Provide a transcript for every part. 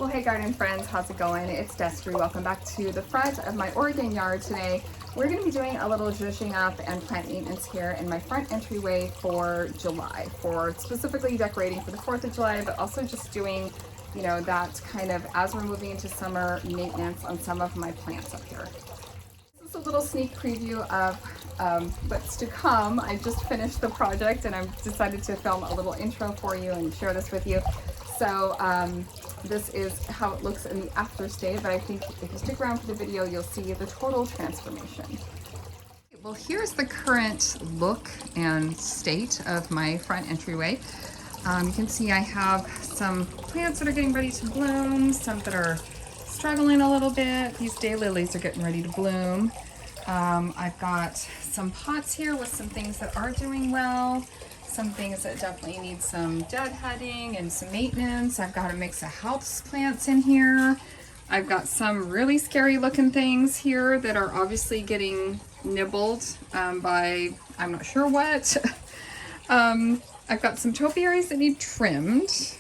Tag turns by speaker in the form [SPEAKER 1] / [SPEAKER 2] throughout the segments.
[SPEAKER 1] Well, hey garden friends, how's it going? It's Destry. Welcome back to the front of my Oregon yard today. We're going to be doing a little zhuzhing up and plant maintenance here in my front entryway for July, for specifically decorating for the 4th of July, but also just doing, you know, that kind of as we're moving into summer maintenance on some of my plants up here. This is a little sneak preview of what's to come. I just finished the project and I've decided to film a little intro for you and share this with you. So this is how it looks in the after state, but I think if you stick around for the video, you'll see the total transformation. Well, here's the current look and state of my front entryway. You can see I have some plants that are getting ready to bloom, some that are struggling a little bit. These daylilies are getting ready to bloom. I've got some pots here with some things that are doing well, some things that definitely need some deadheading and some maintenance. I've got a mix of house plants in here. I've got some really scary looking things here that are obviously getting nibbled by I'm not sure what. I've got some topiaries that need trimmed.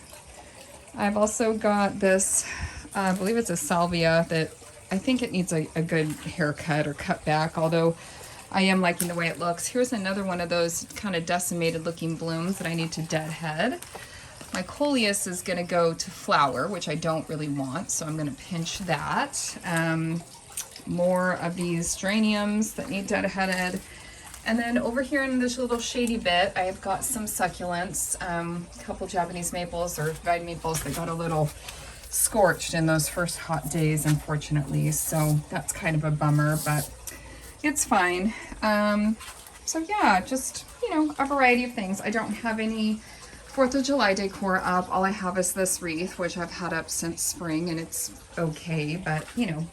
[SPEAKER 1] I've also got this, I believe it's a salvia that I think it needs a good haircut or cut back, although I am liking the way it looks. Here's another one of those kind of decimated looking blooms that I need to deadhead. My coleus is going to go to flower, which I don't really want, so I'm going to pinch that. More of these geraniums that need deadheaded. And then over here in this little shady bit, I've got some succulents, a couple Japanese maples or dried maples that got a little scorched in those first hot days, unfortunately. So that's kind of a bummer, but it's fine. So yeah, just, you know, a variety of things. I don't have any 4th of July decor up. All I have is this wreath, which I've had up since spring, and it's okay, but you know.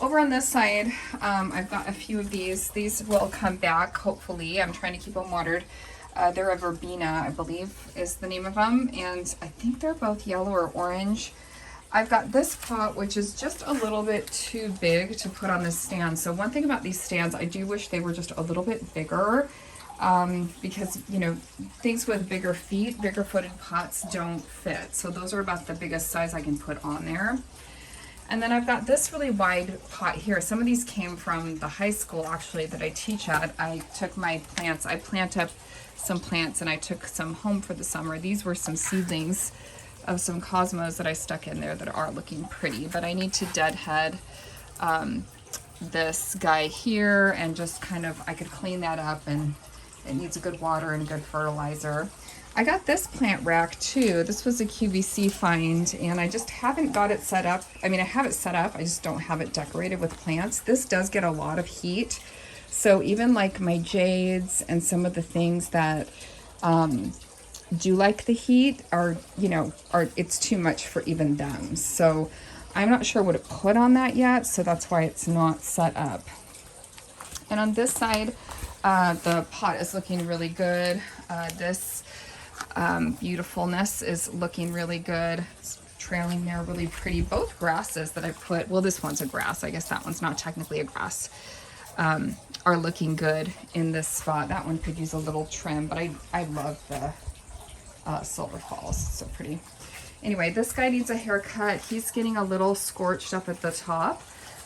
[SPEAKER 1] Over on this side, I've got a few of these. These will come back, hopefully. I'm trying to keep them watered. They're a verbena, I believe is the name of them, and I think they're both yellow or orange. I've got this pot, which is just a little bit too big to put on this stand. So one thing about these stands, I do wish they were just a little bit bigger, because, you know, things with bigger feet, bigger footed pots don't fit. So those are about the biggest size I can put on there. And then I've got this really wide pot here. Some of these came from the high school, actually, that I teach at. I took my plants, I plant up some plants and I took some home for the summer. These were some seedlings of some cosmos that I stuck in there that are looking pretty, but I need to deadhead this guy here and just kind of, I could clean that up, and it needs a good water and good fertilizer. I got this plant rack too. This was a QVC find and I just haven't got it set up. I mean, I have it set up, I just don't have it decorated with plants. This does get a lot of heat. So even like my jades and some of the things that do like the heat are, you know, it's too much for even them. So I'm not sure what to put on that yet, so that's why it's not set up. And on this side, the pot is looking really good. This beautifulness is looking really good. It's trailing there really pretty. Both grasses that I put, well, this one's a grass, I guess that one's not technically a grass, are looking good in this spot. That one could use a little trim, but I love the silver falls, it's so pretty. Anyway, this guy needs a haircut. He's getting a little scorched up at the top.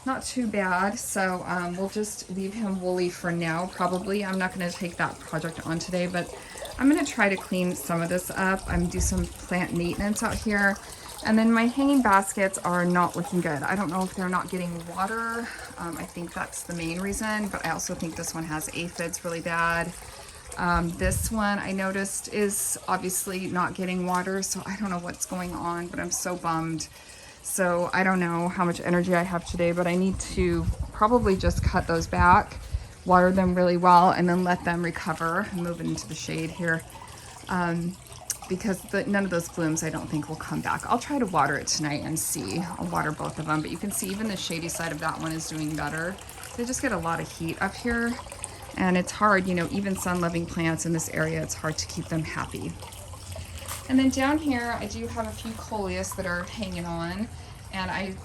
[SPEAKER 1] Not too bad, so we'll just leave him woolly for now, probably. I'm not going to take that project on today, but I'm going to try to clean some of this up. I'm going to do some plant maintenance out here. And then my hanging baskets are not looking good. I don't know if they're not getting water. I think that's the main reason, but I also think this one has aphids really bad. This one I noticed is obviously not getting water, so I don't know what's going on, but I'm so bummed. So I don't know how much energy I have today, but I need to probably just cut those back, water them really well, and then let them recover and move into the shade here. Because none of those blooms I don't think will come back. I'll try to water it tonight and see. I'll water both of them, but you can see even the shady side of that one is doing better. They just get a lot of heat up here, and it's hard, you know, even sun-loving plants in this area, it's hard to keep them happy. And then down here, I do have a few coleus that are hanging on, and I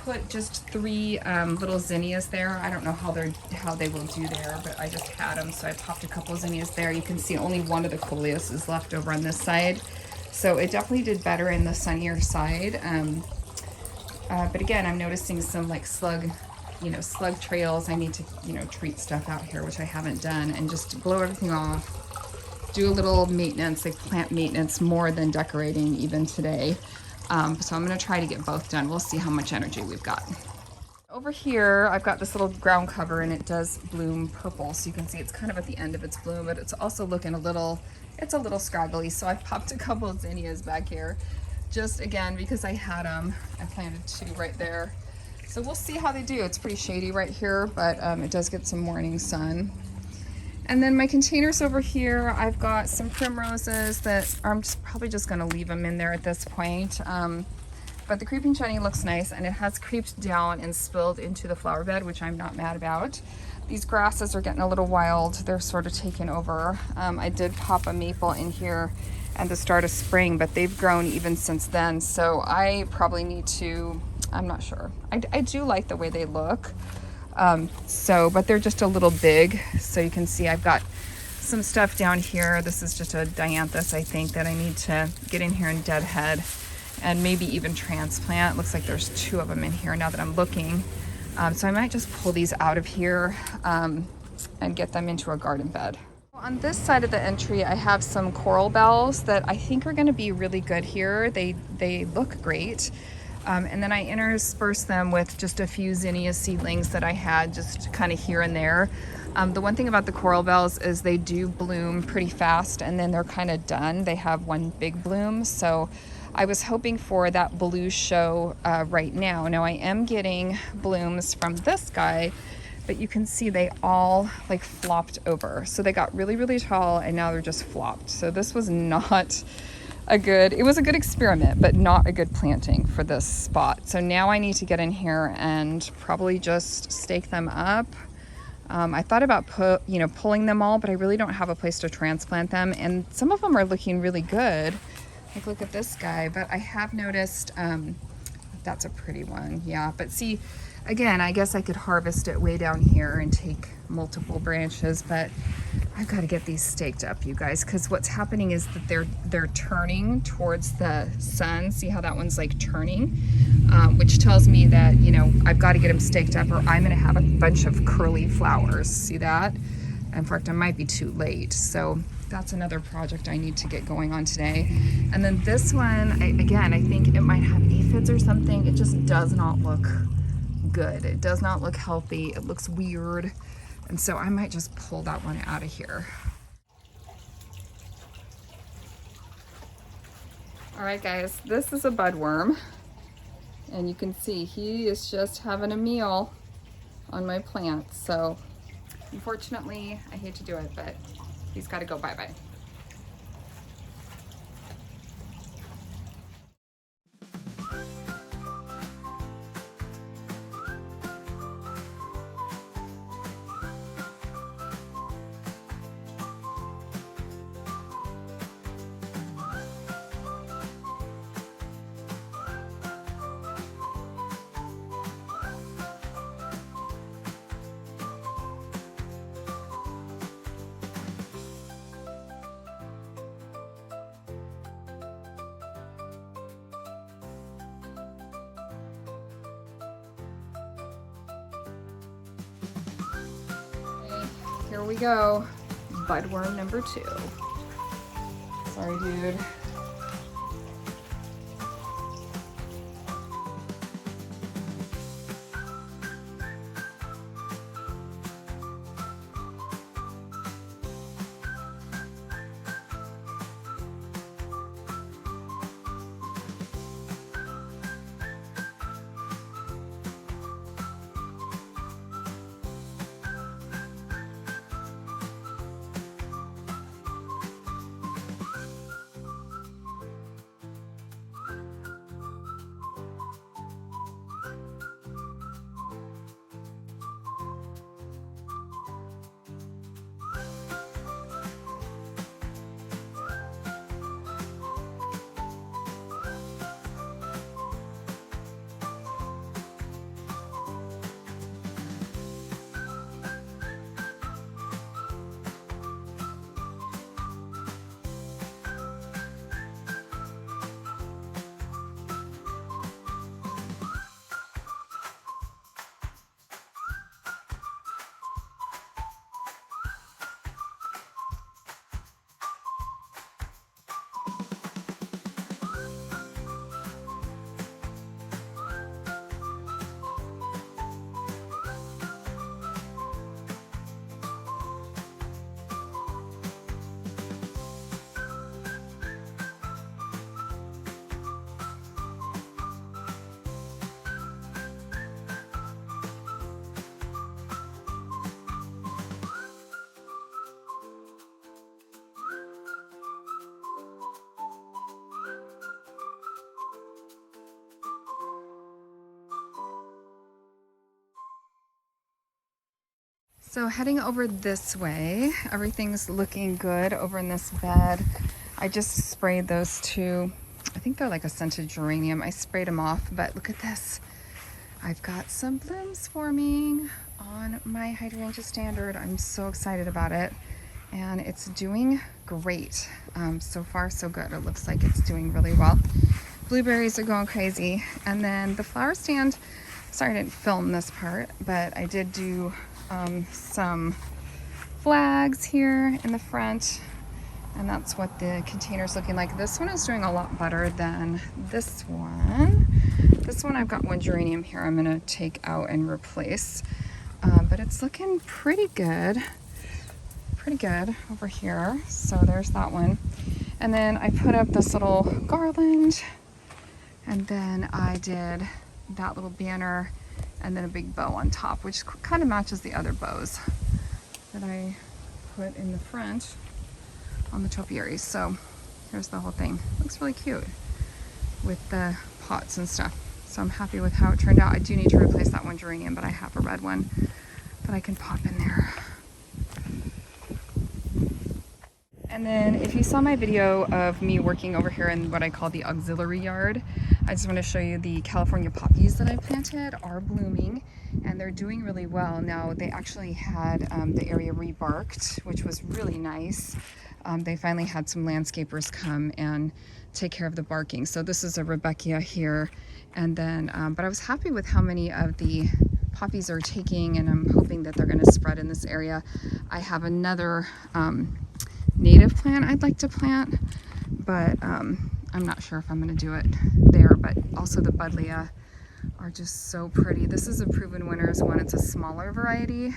[SPEAKER 1] put just 3 little zinnias there. I don't know how they will do there, but I just had them, so I popped a couple zinnias there. You can see only one of the coleus is left over on this side, so it definitely did better in the sunnier side. But again, I'm noticing some like slug trails. I need to, treat stuff out here, which I haven't done, and just blow everything off. Do a little maintenance, like plant maintenance, more than decorating even today. So I'm gonna try to get both done. We'll see how much energy we've got. Over here, I've got this little ground cover and it does bloom purple. So you can see it's kind of at the end of its bloom, but it's also looking it's a little scraggly. So I've popped a couple of zinnias back here, just again, because I had them. I planted 2 right there. So we'll see how they do. It's pretty shady right here, but it does get some morning sun. And then my containers over here, I've got some primroses that I'm probably just gonna leave them in there at this point. But the creeping Jenny looks nice, and it has creeped down and spilled into the flower bed, which I'm not mad about. These grasses are getting a little wild. They're sort of taken over. I did pop a maple in here at the start of spring, but they've grown even since then. So I probably need to, I'm not sure. I do like the way they look. But they're just a little big. So you can see I've got some stuff down here. This is just a dianthus, I think, that I need to get in here and deadhead and maybe even transplant. Looks like there's 2 of them in here now that I'm looking. So I might just pull these out of here and get them into a garden bed. On this side of the entry, I have some coral bells that I think are gonna be really good here. They look great. And then I intersperse them with just a few zinnia seedlings that I had just kind of here and there. The one thing about the coral bells is they do bloom pretty fast and then they're kind of done. They have one big bloom. So I was hoping for that blue show right now. Now I am getting blooms from this guy, but you can see they all like flopped over. So they got really, really tall and now they're just flopped. So this was not it was a good experiment, but not a good planting for this spot. So now I need to get in here and probably just stake them up. I thought about pulling them all, but I really don't have a place to transplant them. And some of them are looking really good. Like, look at this guy, but I have noticed, that's a pretty one. Yeah, but see, again, I guess I could harvest it way down here and take multiple branches, but I've got to get these staked up, you guys, because what's happening is that they're turning towards the sun. See how that one's like turning, which tells me that, I've got to get them staked up or I'm going to have a bunch of curly flowers. See that? In fact, I might be too late. So that's another project I need to get going on today. And then this one, I think it might have aphids or something. It just does not look good. It does not look healthy. It looks weird. And so I might just pull that one out of here. All right, guys, this is a budworm. And you can see he is just having a meal on my plants. So unfortunately, I hate to do it, but he's got to go bye-bye. Here we go, budworm number 2. Sorry, dude. So heading over this way, everything's looking good over in this bed. I just sprayed those two, I think they're like a scented geranium. I sprayed them off, but look at this. I've got some blooms forming on my hydrangea standard. I'm so excited about it, and it's doing great. So far so good. It looks like it's doing really well. Blueberries are going crazy. And then the flower stand, sorry I didn't film this part, but I did do some flags here in the front, and that's what the container's looking like. This one is doing a lot better than this one. This one, I've got one geranium here I'm gonna take out and replace, but it's looking pretty good over here. So there's that one. And then I put up this little garland, and then I did that little banner and then a big bow on top, which kind of matches the other bows that I put in the front on the topiaries. So here's the whole thing. Looks really cute with the pots and stuff. So I'm happy with how it turned out. I do need to replace that one geranium, but I have a red one that I can pop in there. And then if you saw my video of me working over here in what I call the auxiliary yard, I just want to show you the California poppies that I planted are blooming, and they're doing really well. Now they actually had the area rebarked, which was really nice. They finally had some landscapers come and take care of the barking. So this is a Rebecca here, and then but I was happy with how many of the poppies are taking, and I'm hoping that they're going to spread in this area. I have another native plant I'd like to plant, but I'm not sure if I'm going to do it there. But also the buddleia are just so pretty. This is a proven winners one. It's a smaller variety,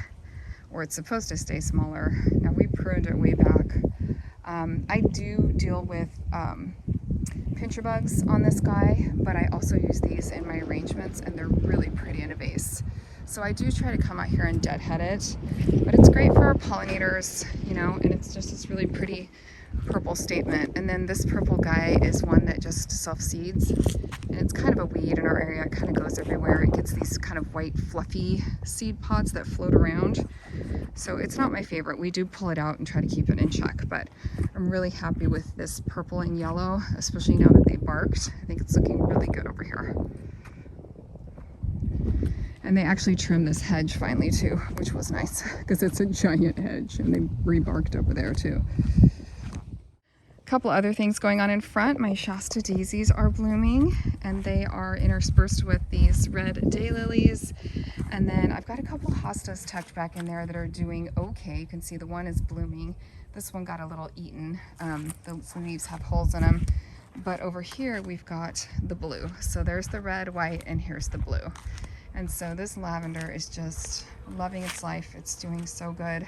[SPEAKER 1] or it's supposed to stay smaller. Now we pruned it way back. I do deal with pincher bugs on this guy, but I also use these in my arrangements, and they're really pretty in a vase. So I do try to come out here and deadhead it, but it's great for our pollinators, you know, and it's just this really pretty purple statement. And then this purple guy is one that just self-seeds, and it's kind of a weed in our area. It kind of goes everywhere. It gets these kind of white fluffy seed pods that float around. So it's not my favorite. We do pull it out and try to keep it in check, but I'm really happy with this purple and yellow, especially now that they barked. I think it's looking really good over here. And they actually trimmed this hedge finally too, which was nice because it's a giant hedge, and they rebarked over there too. A couple other things going on in front. My Shasta daisies are blooming, and they are interspersed with these red daylilies. And then I've got a couple hostas tucked back in there that are doing okay. You can see the one is blooming. This one got a little eaten. The leaves have holes in them. But over here we've got the blue. So there's the red, white, and here's the blue. And so this lavender is just loving its life. It's doing so good.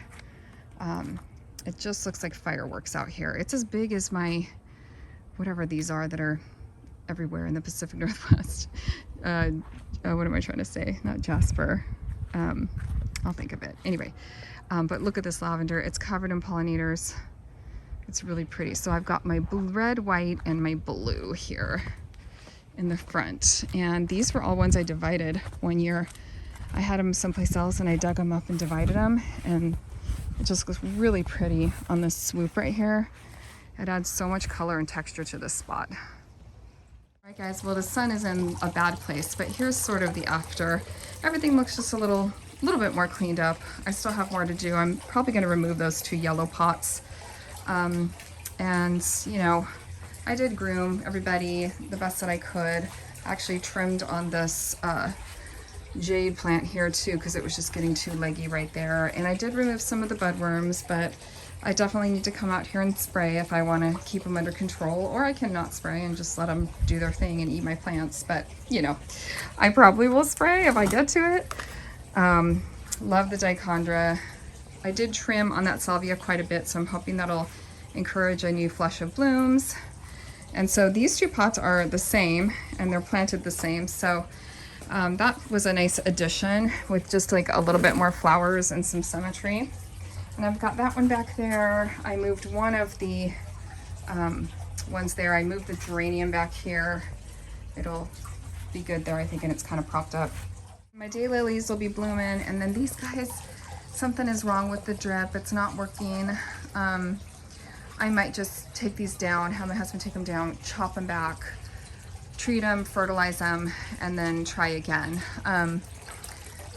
[SPEAKER 1] It just looks like fireworks out here. It's as big as my, whatever these are that are everywhere in the Pacific Northwest. What am I trying to say? Not jasper. I'll think of it. Anyway, but look at this lavender. It's covered in pollinators. It's really pretty. So I've got my red, white, and my blue here in the front, and these were all ones I divided one year. I had them someplace else, and I dug them up and divided them, and it just looks really pretty on this swoop right here. It adds so much color and texture to this spot. All right guys, well the sun is in a bad place, but here's sort of the after. Everything looks just a little bit more cleaned up. I still have more to do. I'm probably going to remove those two yellow pots, and you know, I did groom everybody the best that I could. Actually trimmed on this jade plant here too, because it was just getting too leggy right there. And I did remove some of the budworms, but I definitely need to come out here and spray if I want to keep them under control, or I can not spray and just let them do their thing and eat my plants. But you know, I probably will spray if I get to it. Love the dichondra. I did trim on that salvia quite a bit, so I'm hoping that'll encourage a new flush of blooms. And so these two pots are the same, and they're planted the same. So that was a nice addition with just like a little bit more flowers and some symmetry. And I've got that one back there. I moved one of the ones there. I moved the geranium back here. It'll be good there, I think, and it's kind of propped up. My daylilies will be blooming, and then these guys, something is wrong with the drip. It's not working. I might just take these down, have my husband take them down, chop them back, treat them, fertilize them, and then try again.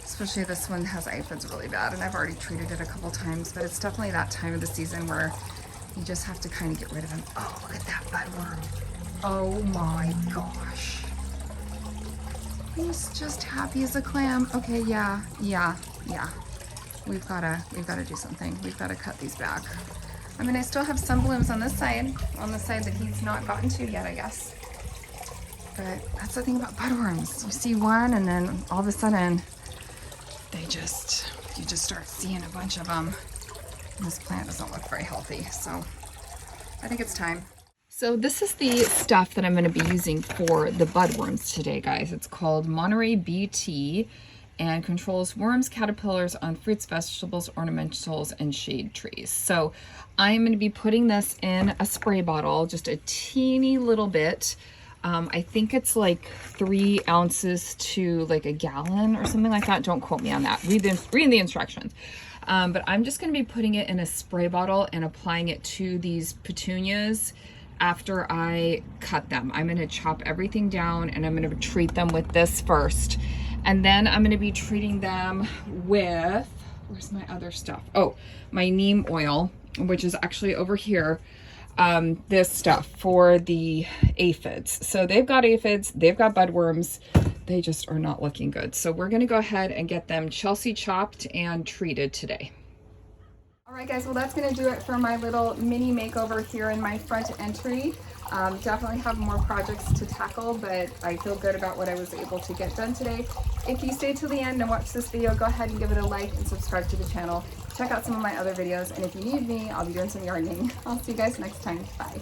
[SPEAKER 1] Especially this one has aphids really bad, and I've already treated it a couple times, but it's definitely that time of the season where you just have to kind of get rid of them. Oh, look at that budworm. Oh my gosh. He's just happy as a clam. Okay, yeah. We've gotta do something. We've gotta cut these back. I mean, I still have some blooms on the side that he's not gotten to yet, I guess. But that's the thing about budworms. You see one, and then all of a sudden, you just start seeing a bunch of them. And this plant doesn't look very healthy, so I think it's time. So this is the stuff that I'm going to be using for the budworms today, guys. It's called Monterey BT and controls worms, caterpillars on fruits, vegetables, ornamentals, and shade trees. So I'm going to be putting this in a spray bottle, just a teeny little bit. I think it's like 3 ounces to like a gallon or something like that. Don't quote me on that. Read the instructions. But I'm just going to be putting it in a spray bottle and applying it to these petunias after I cut them. I'm going to chop everything down and I'm going to treat them with this first. And then I'm going to be treating them with, where's my other stuff? Oh, my neem oil, which is actually over here. This stuff for the aphids. So they've got aphids, they've got budworms. They just are not looking good. So we're going to go ahead and get them Chelsea chopped and treated today. All right, guys, well, that's going to do it for my little mini makeover here in my front entry. Definitely have more projects to tackle, but I feel good about what I was able to get done today. If you stay till the end and watch this video, go ahead and give it a like and subscribe to the channel. Check out some of my other videos, and if you need me, I'll be doing some yardening. I'll see you guys next time. Bye.